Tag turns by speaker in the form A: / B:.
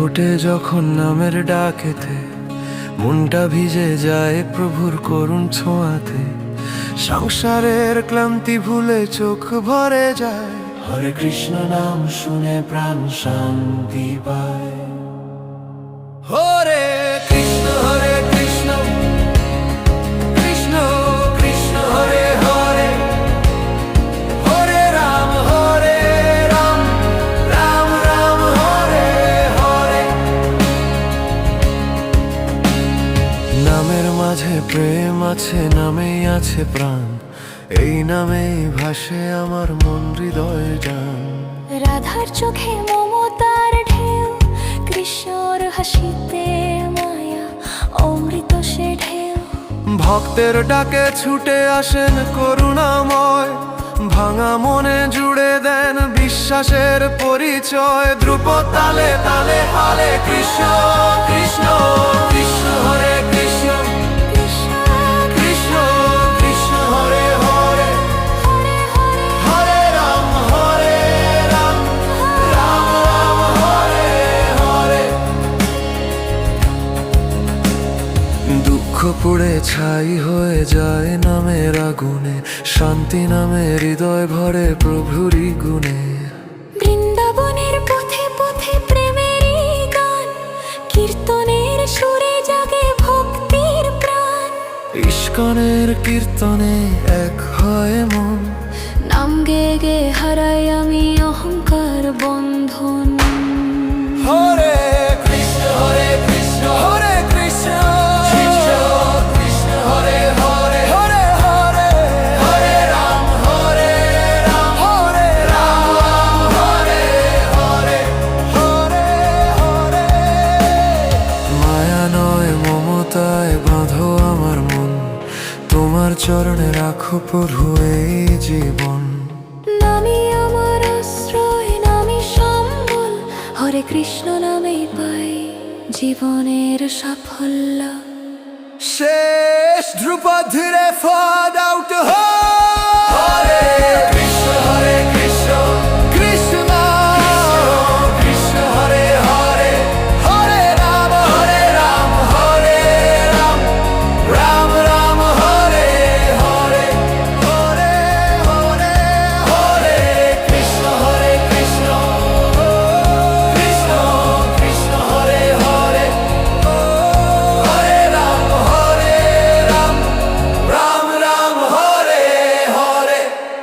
A: ফোটে যখন নামের ডাকেতে, মনটা ভিজে যায় প্রভুর করুণ ছোঁয়াতে। সংসারের ক্লান্তি ভুলে চোখ ভরে যায়, হরে কৃষ্ণ নাম শুনে প্রাণ শান্তি পায়। হরে কৃষ্ণ কৃষ্ণ কৃষ্ণ হরে হরে, হরে রাম রাম রাম হরে হরে। নামের মাঝে প্রেম আছে, নামেই আছে প্রাণ, এই নামেই ভাসে আমার মন হৃদয় জান।
B: রাধার চোখে মমতার ঢেউ, কৃষ্ণর হাসিতে মায়া অমৃত সে ঢেউ।
A: ভক্তের ডাকে ছুটে আসেন করুণাময়, ভাঙা মনে জুড়ে দেন বিশ্বাসের পরিচয়। ধ্রুপ তালে তালে হালে কৃষ্ণ কৃষ্ণ কৃষ্ণ হরে কৃষ্ণ, কৃষ্ণ কৃষ্ণ হরে হরে, হরে রাম রাম রাম হরে হরে। দুঃখ পুড়ে ছাই হয়ে যায় নামের আগুনে, শান্তি নামে হৃদয় ভরে প্রভুরই গুণে।
B: বৃন্দাবনের পথে পথে প্রেমেরই গান, কীর্তনের সুরে জাগে ভক্তির প্রাণ।
A: ইস্কনের কীর্তনে এক হয় মন,
B: নাম গে গে হারাই আমি অহংকার বন্ধন।
A: হরে কৃষ্ণ কৃষ্ণ কৃষ্ণ কৃষ্ণ হরে হরে, হরে হরে, হরে রাম হরে রাম হরে হরে, হরে হরে। মায়া নয় মমতায় বাঁধো আমার মন, তোমার চরণে রাখো প্রভু এই জীবন।
B: নামি আমার আশ্রয়, নামি সম্বল, হরে কৃষ্ণ নামেই পাই জীবনের সাফল্য।
A: শেষ ধ্রুপদ ধীরে ফদ আউট